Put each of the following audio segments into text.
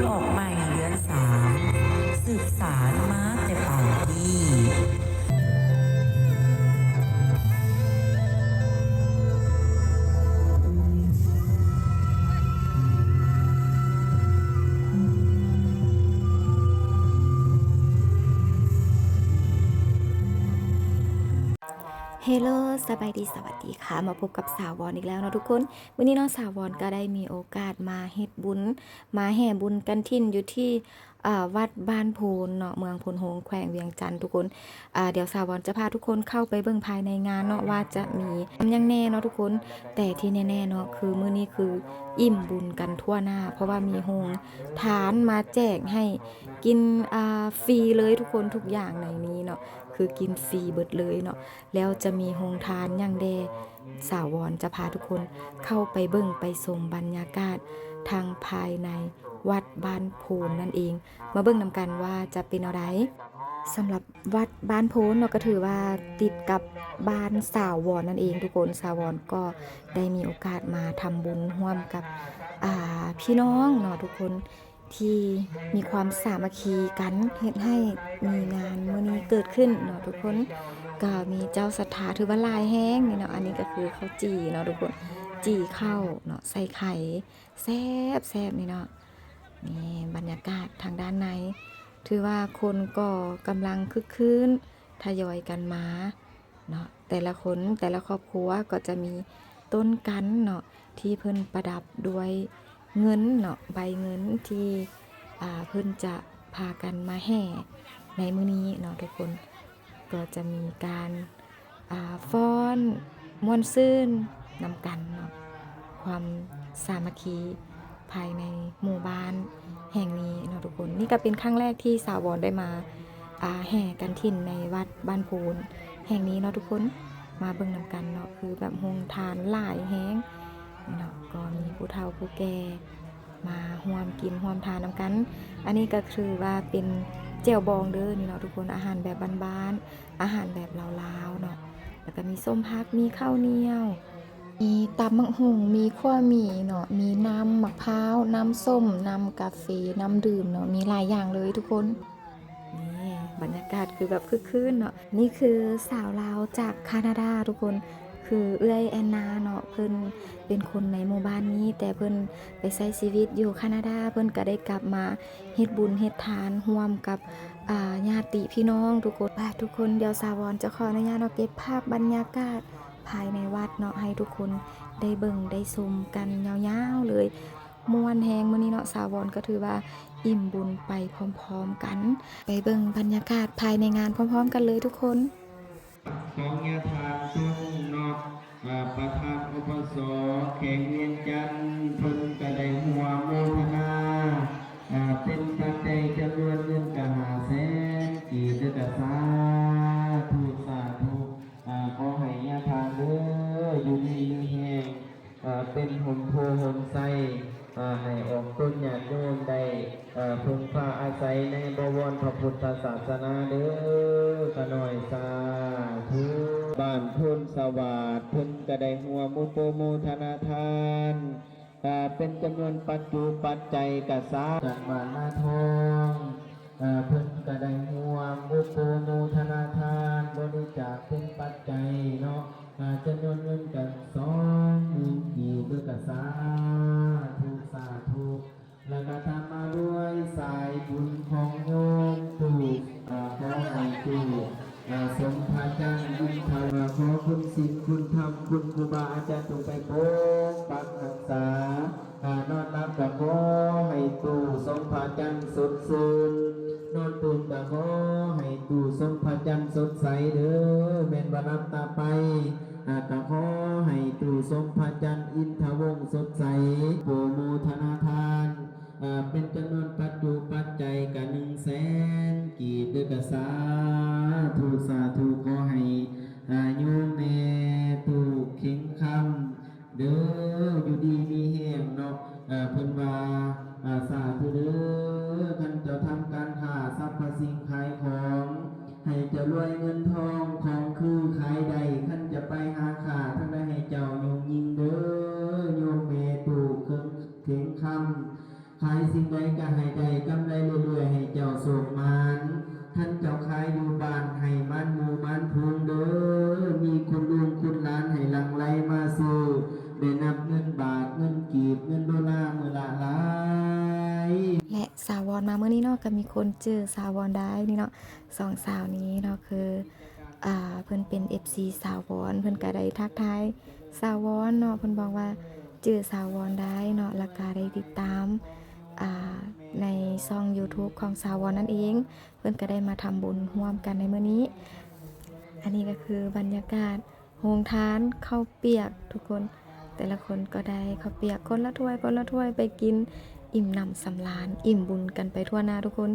ออกใหม่เดือนสามสืบสารมาแต่เป่าที่เฮลโลสบายดีสวัสดีค่ะมาพบกับสาววอนอีกแล้วเนาะทุกคนวันนี้น้องสาววอนก็ได้มีโอกาสมาเฮ็ดบุญมาแห่บุญกันทิ่นอยู่ที่วัดบ้านโพนเนาะเมืองพลโฮงแขวงเวียงจันทร์ทุกคนเดี๋ยวสาววอนจะพาทุกคนเข้าไปเบิ่งภายในงานเนาะว่าจะมียังแน่เนาะทุกคนแต่ที่แน่ๆเนาะคือมื้อนี้คืออิ่มบุญกันทั่วหน้าเพราะว่ามีโฮงทานมาแจกให้กินฟรีเลยทุกคนทุกอย่างในนี้เนาะคือกินฟรีเบิดเลยเนาะแล้วจะมีโฮงทานอย่างแดสาววอนจะพาทุกคนเข้าไปเบิ่งไปชมบรรยากาศทางภายในวัดบ้านโพนนั่นเองมาเบิ่งนำกันว่าจะเป็นอะไรสำหรับวัดบ้านโพนเนาะก็ถือว่าติดกับบ้านสาววอนนั่นเองทุกคนสาววอนก็ได้มีโอกาสมาทำบุญร่วมกับพี่น้องเนาะทุกคนที่มีความสามัคคีกันเฮ็ดให้มีงานมื้อนี้เกิดขึ้นเนาะทุกคนก็มีเจ้าศรัทธาถือว่าหลายแห้งนี่เนาะอันนี้ก็คือข้าวจี่เนาะทุกคนจี่ข้าวเนาะใส่ไข่แซ่บแซ่บนี่เนาะนี่บรรยากาศทางด้านในถือว่าคนก็กำลังคึกคืนทยอยกันมาเนาะแต่ละคนแต่ละครอบครัวก็จะมีต้นกันเนาะที่เพิ่นประดับด้วยเงินเนาะใบเงินที่เพิ่นจะพากันมาแห่ในมื้อนี้เนาะทุกคนก็จะมีการฟ้อนม่วนซื่นนำกันเนาะความสามัคคีภายในหมู่บ้านแห่งนี้เนาะทุกคนนี่ก็เป็นครั้งแรกที่สาววอนได้มาแห่กันทิ่นในวัดบ้านโพนแห่งนี้เนาะทุกคนมาเบิ่งนำกันเนาะคือแบบโฮงทานหลายแฮงเนาะก็มีผู้เฒ่าผู้แก่มาร่วมกินร่วมทานนำกันอันนี้ก็คือว่าเป็นเจียวบองเด้อนี่เนาะทุกคนอาหารแบบบ้านๆอาหารแบบลาวๆเนาะแล้วก็มีส้มพักมีข้าวเหนียวมีตำบักหุ่งมีขั่วหมี่เนาะมีน้ำมะพร้าวน้ำส้มน้ำกาแฟน้ำดื่มเนาะมีหลายอย่างเลยทุกคนนี่บรรยากาศคือแบบคึกคืนเนาะนี่คือสาวลาวจากแคนาดาทุกคนคือเอื้อยแอนนาเนาะเพิ่นเป็นคนในหมู่บ้านนี้แต่เพิ่นไปใช้ชีวิตอยู่แคนาดาเพิ่นก็ได้กลับมาเฮ็ดบุญเฮ็ดทานร่วมกับญาติพี่น้องทุกคนทุกคนเดี๋ยวสาวรจะขออนุญาตเนาะเก็บภาพบรรยากาศภายในวัดเนาะให้ทุกคนได้เบิ่งได้ชมกันยาวๆเลยม่วนแฮงมื้อนี้เนาะสาวรก็ถือว่าอิ่มบุญไปพร้อมๆกันไปเบิ่งบรรยากาศภายในงานพร้อมๆกันเลยทุกคนของยาทานทุ่งนอกประธานอุปสมบทแข่งเวียงจันทร์เพิ่นกระไดหัวโมทนาเป็นปัจจัยจำนวนเงินกะ500,000กี่เดือนกะสาธุสาธุขอให้ยาทานเด้ออยู่ดีมีแห้งเป็นห่มโพห่มไสให้ออกต้นญาติโยมได้พึงพาอาศัยในบวรพระพุทธศาสนาเด้อกะหน่อยสาธุบ้านพุนสวัสดิ์พุนกระไดหัวมุโปโมธนาทานเป็นจำนวนปัจจุปัจจัยกษาจากบ้านนาทองเพิ่นกระไดหัวมุโปโมธนาทานบริจาคเป็นปัจจัยเนาะจำนวนเงินกัน20,000กีบด้วยกษาธุสาธุแล้วก็ทำมาด้วยสายบุญของโยมตู่ขอให้ตู่สมภาจังบุญธรรมขอคุณศีลคุณธรรมคุณครูบาอาจารย์จงไปโปกปักรักษานอนรับกับขอให้ตู่สมภาจังสดชื่นนอนตื่นกับขอให้ตู่สมภาจังสดใสเด้อเมนบานับตาไปก็ขอให้ตู่สมภาจันอินทวงศ์สดใสโปรโมทนาทานเป็นจำนวนปัจจุปัจจัยกัน100,000กีบด้วยกษาธุสาธุขอให้โยมแม่ตูกเข่งคำเด้ออยู่ดีมีแห้งเนาะเพิ่นว่าสาธุเด้อท่านเจ้าทำการค้าทรัพย์สิ่งขายของให้เจ้ารวยเงินทองของคือขายใดท่านจะไปหาขาท่านได้ให้เจ้าโยมยิงเด้อโยมแม่ตูกเข่งคำขาย สิ่งใดก็ให้ได้กำไรเรื่อยๆให้เจ้าโศกมานท่านเจ้าขายอยู่บ้านให้มันหมู่มันพูงเด้อมีคุณลุงคุณหลานให้หลั่งไหลมาซื้อได้นับเงินบาทเงินกีบเงินดอลลาร์มื้อละหลาย และสาวรมาเมื่อนี้เนาะก็มีคนเจอสาวรได้นี่เนาะสองสาวนี้เนาะคือเพิ่นเป็น FC สาวรเพิ่นก็ได้ทักทายสาวรเนาะเพิ่นบอกว่าเจอสาวรได้เนาะแล้วก็ได้ติดตามในช่อง YouTube ของสาวรนั่นเองเพิ่นก็ได้มาทำบุญร่วมกันในมื้อนี้อันนี้ก็คือบรรยากาศโรงทานข้าวเปียกทุกคนแต่ละคนก็ได้ข้าวเปียกคนละถ้วยคนละถ้วยไปกินอิ่มหนำสำราญอิ่มบุญกันไปทั่วหน้าทุกคน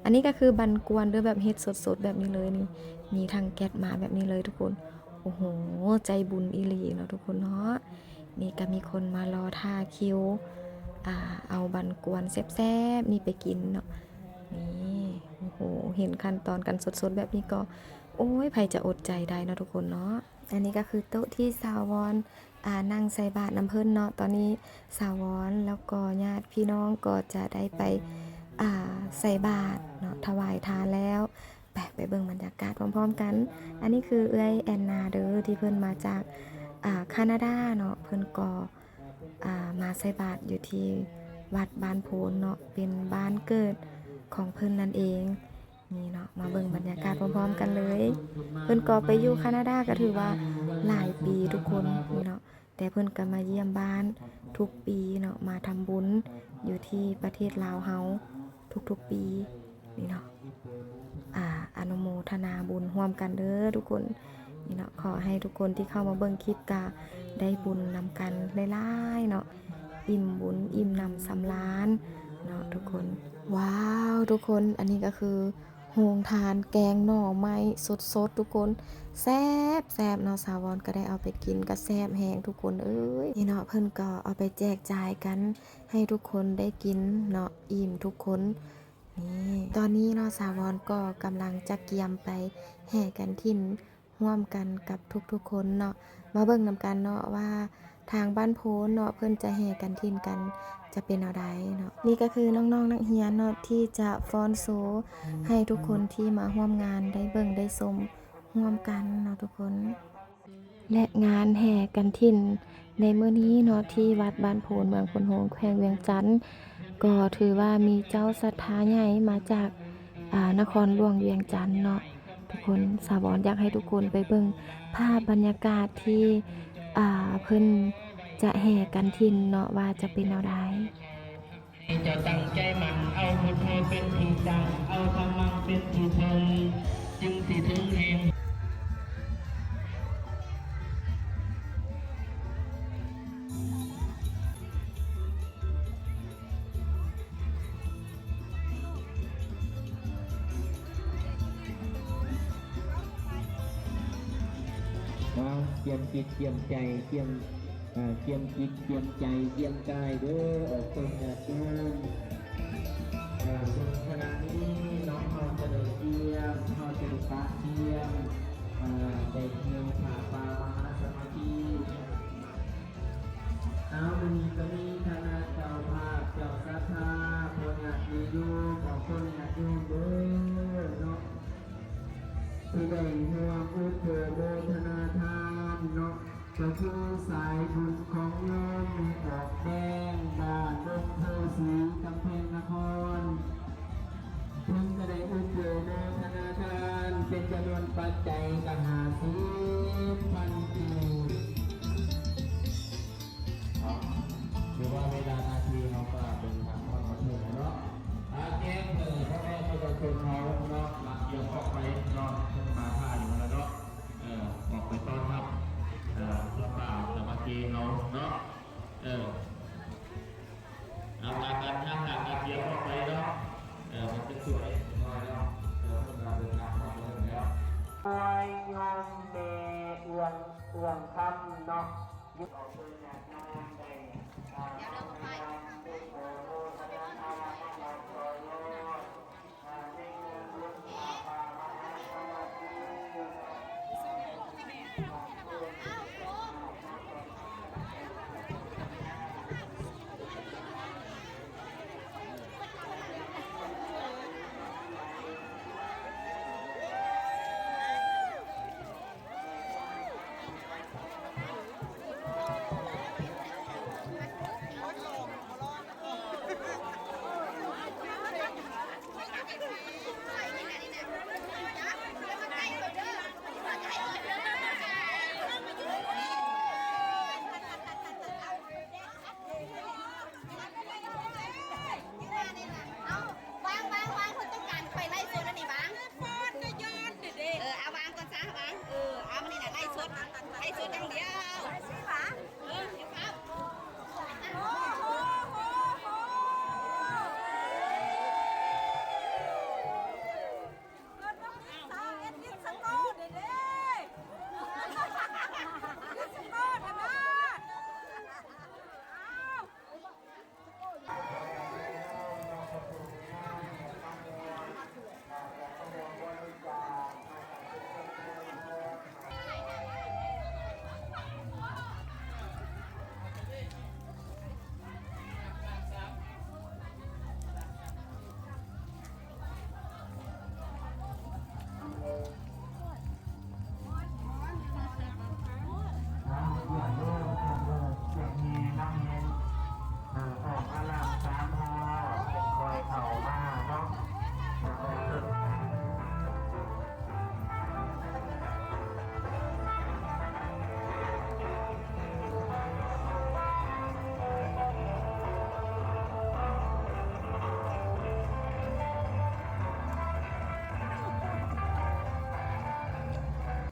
อันนี้ก็คือบันกวนด้วยแบบเฮ็ดสดๆแบบนี้เลยนี่มีทางแก๊สมาแบบนี้เลยทุกคนโอ้โหใจบุญอีหลีเนาะทุกคนเนาะนี่ก็มีคนมารอท่าคิวเอาบันกวนแซ่บๆนี่ไปกินเนาะนี่โอ้โหเห็นขั้นตอนกันสดๆแบบนี้ก็โอ้ยใครจะอดใจได้เนาะทุกคนเนาะอันนี้ก็คือโต๊ะที่สาวรนั่งใส่บาตรน้ำเพิ่นเนาะตอนนี้สาวรแล้วก็ญาติพี่น้องก็จะได้ไปใส่บาตรเนาะถวายทานแล้วไปเบิ่งบรรยากาศพร้อมๆกันอันนี้คือเอื้อยแอนนาเด้อที่เพิ่นมาจากแคนาดาเนาะเพิ่นก็มาใส่บาตรอยู่ที่วัดบ้านโพนเนาะเป็นบ้านเกิดของเพิ่นนั่นเองนี่เนาะมาเบิ่งบรรยากาศพร้อมๆกันเลยเพิ่นก็ไปอยู่แคนาดาก็ถือว่าหลายปีทุกคนนี่เนาะแต่เพิ่นก็มาเยี่ยมบ้านทุกปีเนาะมาทำบุญอยู่ที่ประเทศลาวเฮาทุกๆปีนี่เนาะอนุโมทนาบุญร่วมกันเด้อทุกคนนี่เนาะขอให้ทุกคนที่เข้ามาเบิ่งคลิปกะได้บุญนำกันหลายๆเนาะอิ่มบุญอิ่มนำสำราญเนาะทุกคนว้าวทุกคนอันนี้ก็คือโรงทานแกงหน่อไม้สดๆทุกคนแซ่บเนาะสาวรก็ได้เอาไปกินก็แซ่บแห้งทุกคนเอ้ยนี่เนาะเพิ่นก็เอาไปแจกจ่ายกันให้ทุกคนได้กินเนาะอิ่มทุกคนนี่ตอนนี้เนาะสาวรก็กำลังจะเกียมไปแห่กันทินร่วมกันกับทุกๆคนเนาะมาเบิ่งนำกันเนาะว่าทางบ้านโพนเนาะเพิ่นจะแห่กันทินกันจะเป็นเอาใดเนาะนี่ก็คือน้องๆนักเรียนเนาะที่จะฟ้อนโซให้ทุกคนที่มาร่วมงานได้เบิ่งได้ชมร่วมกันเนาะทุกคนและงานแห่กันทินในมื้อนี้เนาะที่วัดบ้านโพนเมืองพนโฮงแขวงเวียงจันทน์ก็ถือว่ามีเจ้าศรัทธาใหญ่มาจากนครหลวงเวียงจันทน์เนาะทุกคนสาวรอยากให้ทุกคนไปเบิ่งภาพบรรยากาศที่เพิ่นจะแห่กันทินเนาะว่าจะเป็นเอาใด จะตั้งใจมันเอาพุทโธเป็นที่ตั้งเอาธรรมังเป็นที่พึงจึงสิถึงแห่งเตรียมจิตเตรียมใจเตรียมจิตเตรียมใจเตรียมกายเด้อออกไปหาเดินขณะนี้น้องเขาจะได้เตรียมเขาจะได้ปะเตรียมได้เที่ยวผ่าป่ามหาสมาธิเอาวันนี้ก็มีคณะเจ้าภาพเจ้าศรัทธาคนอยากอยู่ของคนอยากอยู่เด้อเนาะที่ได้ห่วงอุปโภคธนาทานเนาะก็คือสายบุญของโยมมีออกแดงบ้านดงโพสีกำแพงนครเพิ่งจะได้อุปโภคธนาทานเป็นจำนวนปัจจัยกัน50,000 กีบหรือว่าเวลานาทีเขาก็เป็นทางความบันเทิงเนาะแจ้งเถิดพ่อแม่ประชาชนเขาเนาะหลักเกี่ยวออกไปเนาะขึ้นมาท่าอยู่แล้วเนาะออกไปต้อนรับเพื่อป่าสมัครเขาเนาะเอาหลักการทางหลักการเกี่ยวออกไปเนาะมันจะสวยน้อยเนาะเราเดินทางมาเรื่อยแล้วโอ้ยโยมเดเอื้องคำเนาะยึดออกเป็นอย่างนั้นได้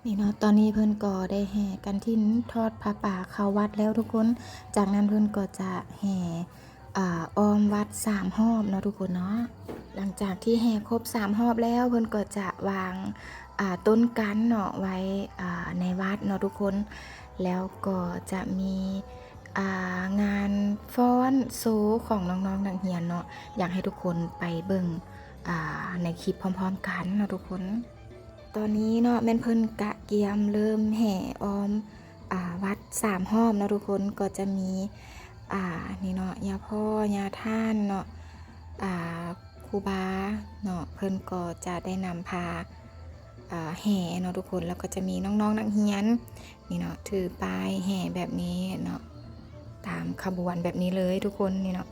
นี่เนาะตอนนี้เพิ่นก็ได้แห่กันทินทอดผ้าป่าเข้าวัดแล้วทุกคน จากนั้นเพิ่นก็จะแห่อ้อมวัด3รอบเนาะทุกคนเนาะหลังจากที่แห่ครบ3รอบแล้วเพิ่นก็จะวางต้นกันเนาะไว้ในวัดเนาะทุกคน แล้วก็จะมีงานฟ้อนโซของน้องๆนักเรียนเนาะอยากให้ทุกคนไปเบิ่งในคลิปพร้อมๆกันเนาะทุกคน ตอนนี้เนาะแม่นเพิ่นกะเกียมเริ่มแห่ออมวัด3รอบเนาะทุกคนก็จะมีนี่เนาะยาพ่อยาท่านเนาะครูบาเนาะเพิ่นก็จะได้นำพาแห่เนาะทุกคนแล้วก็จะมีน้องๆนักเรียนนี่เนาะถือป้ายแห่แบบนี้เนาะตามขบวนแบบนี้เลยทุกคนนี่เนาะ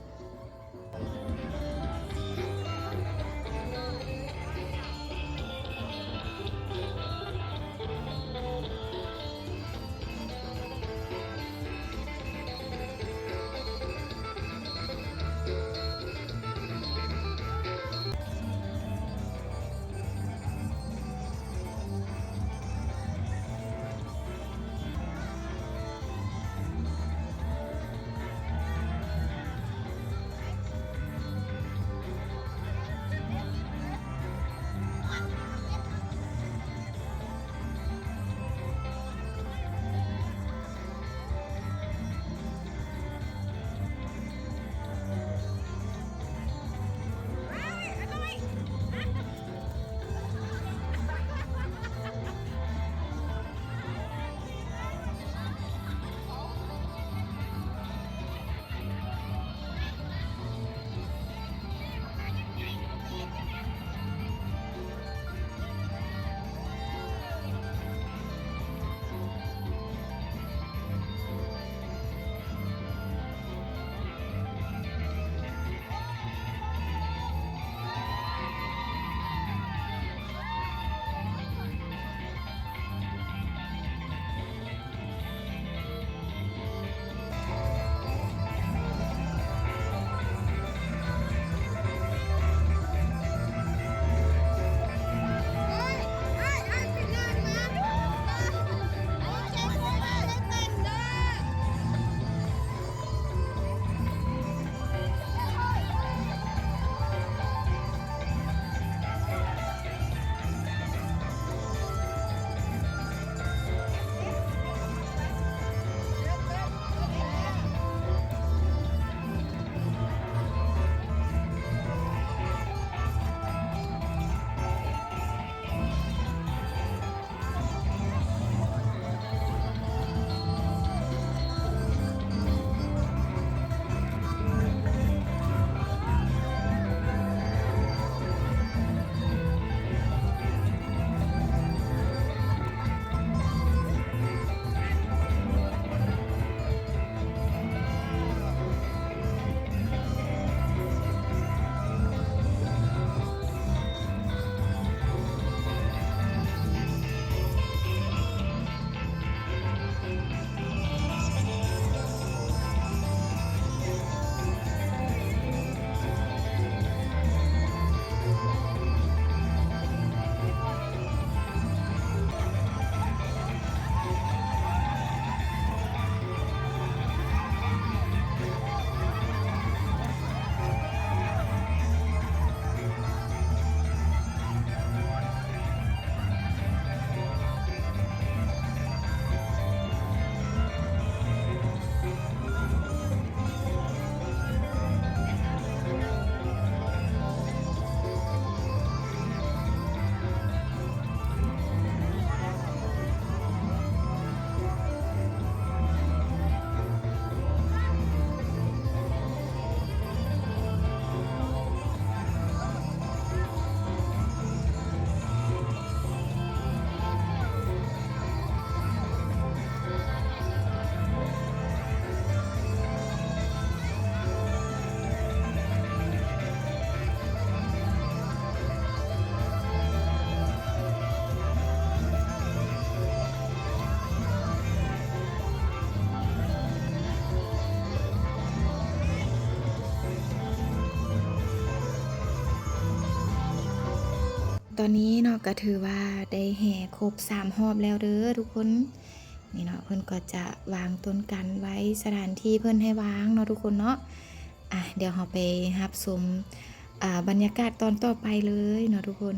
อนนี้เนาะก็ถือว่าได้แห่ครบ3รอบแล้วเด้อทุกคนนี่เนาะเพิ่นก็จะวางต้นกันไว้สถานที่เพิ่นให้วางเนาะทุกคนเนาะเดี๋ยวเราไปรับชมบรรยากาศตอนต่อไปเลยเนาะทุกคน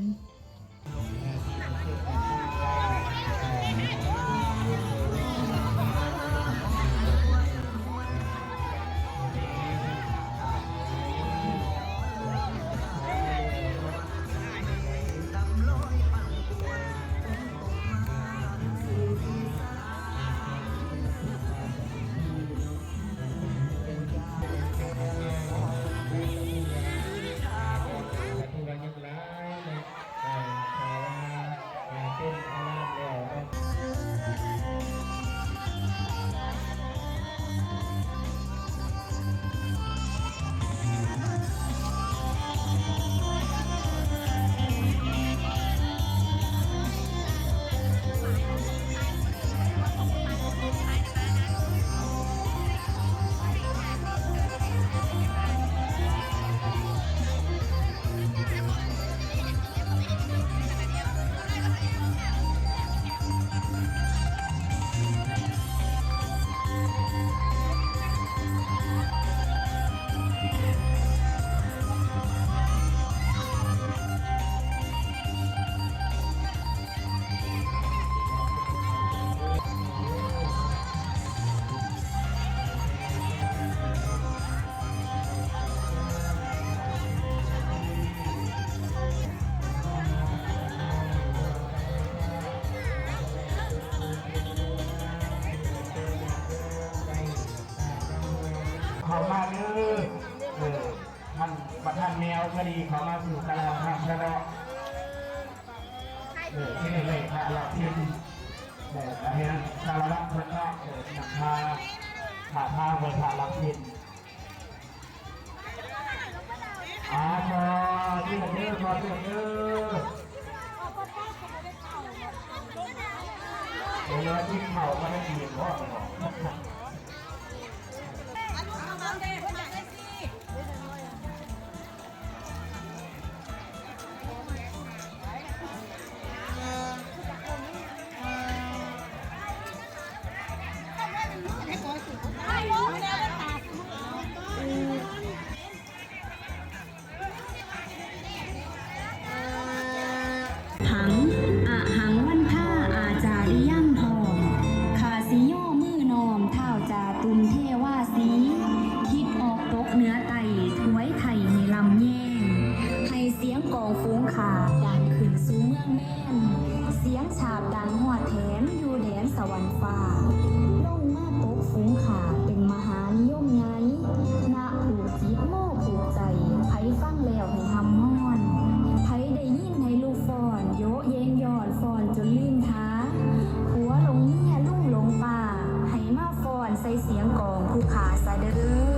เขามาเด้อมันประทานแมวคดีเขามาสู่กระลาทางกระลาที่นี่เลยพระเราพิมพ์เห็นสารวัตรพระเจ้าหนักพาพาไปพระรับพิมพ์พอที่ละเด้อพอที่ละเด้อเดี๋ยวที่เขาก็ได้ยินว่าหังอะหังวันผ้าอาจาริยังทองขาสิโยมือนอมเท้าจาตุนเทวาสีคิดออกตกเนื้อไตถวยไข่ในลำแย่งให้เสียงกองฟูงขาดังขึ้นสู่เมืองแม่นเสียงฉาบดังหัวแถมอยู่แดนสวรรค์ฟ้าลงมาตกฟูงขาเป็นมหานิยมไงนาผูกจิตโมผูกใจไผฟังแล้วให้หำม้อนไผได้ยินให้ลูกฟอนโยเย็นยอดฟอนจนลืมท้าหัวลงเมียลุ่งลงป่าให้มาฟอนใส่เสียงกองผู้ขาซะเด้อ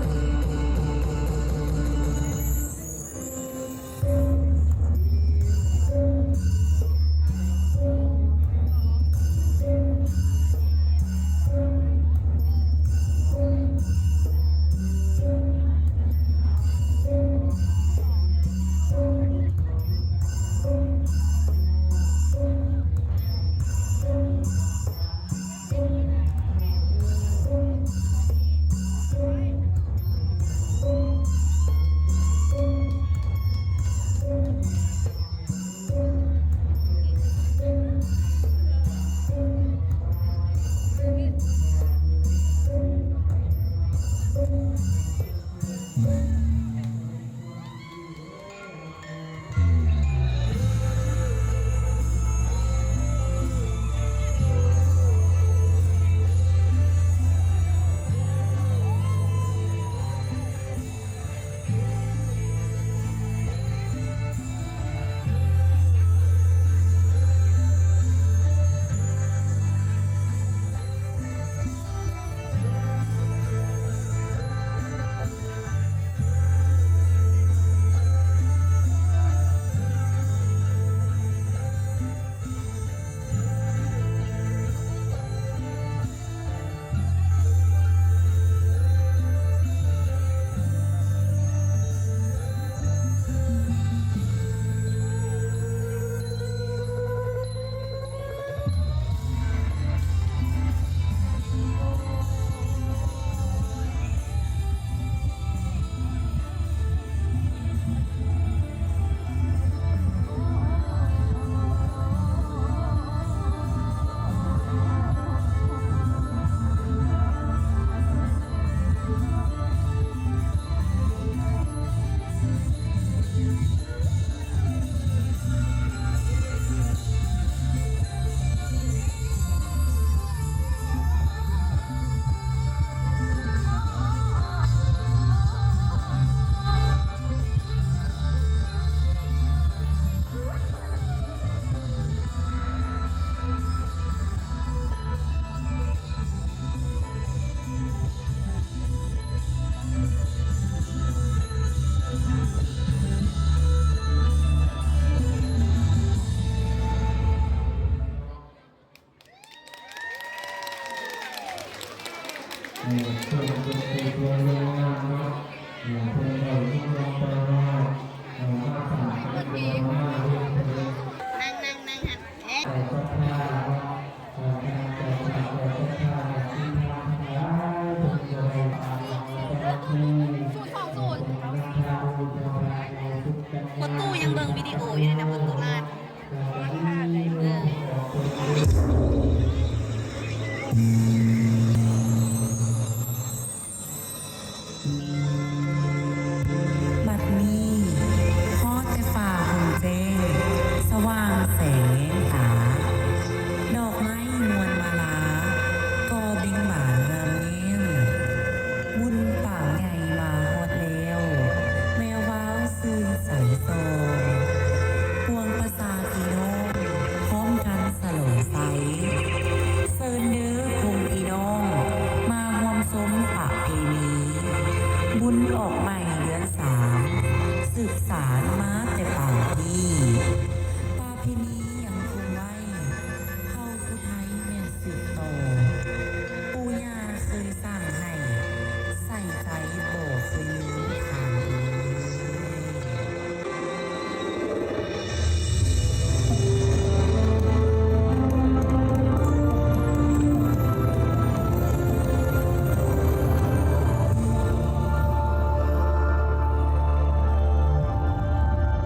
คนตู้ยังเบิ่งวิดีโออยู่เลยนะคนตู้ลาด บัดนี้พอแต่ฝ่าหุ่นเจงสว่างแสงตาดอกไม้มวลมาลาก็เบ่งบานงามเงี้ยมบุญป่าใหญ่มาฮอดแล้วแมวว้าวซื่นใสโซพวงประสาทีโนมพร้อมกันสลงใสเซินเด้อคงอีน้องมาห่วมสมประเพณีบุญออกใหม่เดือนสามสืบสารมาแต่เป่าที่ประเพณียังคงไว้เฮาผู้ไทยแม่นสืบต่อปู่ย่าเคยสร้างให้ใส่ใจบ่เคยลืมทางเอ่ย ค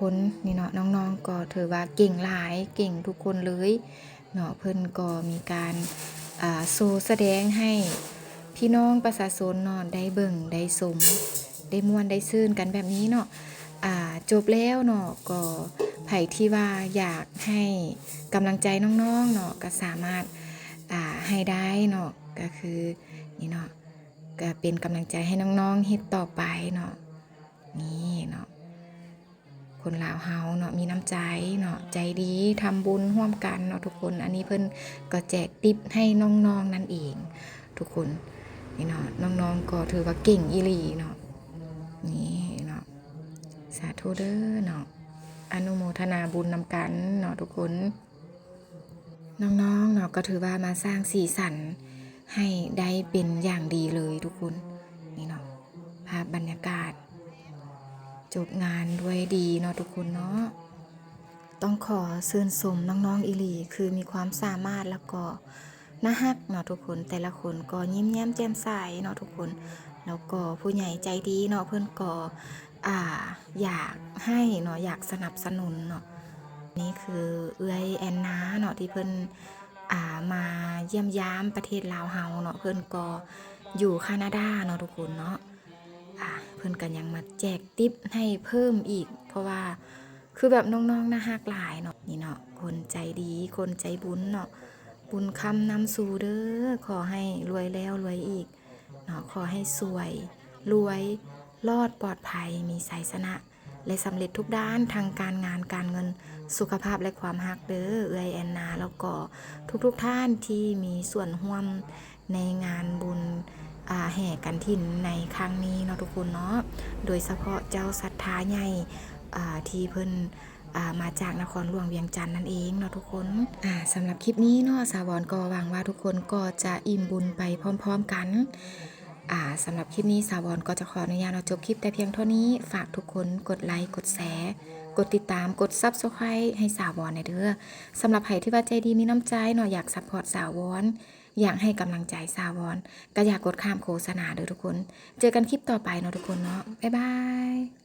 คนนี่เนาะน้องๆก็ถือว่าเก่งหลายเก่งทุกคนเลยเนาะเพิ่นก็มีการโชว์แสดงให้พี่น้องประชาชนเนาะได้เบิ่งได้ชมได้ม่วนได้ซื่นกันแบบนี้เนาะจบแล้วเนาะก็ไผที่ว่าอยากให้กำลังใจน้องๆเนาะก็สามารถให้ได้เนาะก็คือนี่เนาะก็เป็นกำลังใจให้น้องๆเฮ็ดต่อไปเนาะนี่เนาะคนลาวเฮาเนาะมีน้ำใจเนาะใจดีทำบุญร่วมกันเนาะทุกคนอันนี้เพิ่นก็แจกติปให้น้องๆนั่นเองทุกคนนี่เนาะน้องๆก็ถือว่าเก่งอีหลีเนาะนี่เนาะสาธุเด้อเนาะอนุโมทนาบุญนำกันเนาะทุกคนน้องๆเนาะก็ถือว่ามาสร้างสีสันให้ได้เป็นอย่างดีเลยทุกคนนี่เนาะภาพบรรยากาศจบงานด้วยดีเนาะทุกคนเนาะต้องขอชื่นชมน้องๆอีหลีคือมีความสามารถแล้วก็น่าฮักเนาะทุกคนแต่ละคนก็ยิ้มแย้มแจ่มใสเนาะทุกคนแล้วก็ผู้ใหญ่ใจดีเนาะเพื่อนก็อยากให้เนาะอยากสนับสนุนเนาะนี่คือเอื้อยแอนนาเนาะที่เพิ่นมาเยี่ยมย้ามประเทศลาวเฮาเนาะเพิ่นก็อยู่แคนาดาเนาะทุกคนเนาะเพิ่นกันยังมาแจกติปให้เพิ่มอีกเพราะว่าคือแบบน้องๆน่าฮักหลายเนาะนี่เนาะคนใจดีคนใจบุญเนาะบุญคำนำสู่เด้อขอให้รวยแล้วรวยอีกเนาะขอให้สวยรวยรอดปลอดภัยมีชัยชนะและสำเร็จทุกด้านทางการงานการเงินสุขภาพและความฮักเด้อเอื้อยแอนนาแล้วก็ทุกท่านที่มีส่วนร่วมในงานบุญแห่กันถิ่นในครั้งนี้เนาะทุกคนเนาะโดยเฉพาะเจ้าศรัทธาใหญ่ที่เพิ่นมาจากนครหลวงเวียงจันทน์นั่นเองเนาะทุกคนสำหรับคลิปนี้เนาะสาวรก็หวังว่าทุกคนก็จะอิ่มบุญไปพร้อมๆกันสำหรับคลิปนี้สาวรก็จะขออนุญาตจบคลิปแต่เพียงเท่านี้ฝากทุกคนกดไลค์กดแชร์กดติดตามกด Subscribe ให้สาวรในเด้อสำหรับใครที่ว่าใจดีมีน้ำใจเนาะอยากซัพพอร์ตสาวรอยากให้กำลังใจสาวรก็อยากกดข้ามโฆษณาเด้อทุกคนเจอกันคลิปต่อไปเนาะทุกคนเนาะบ๊ายบาย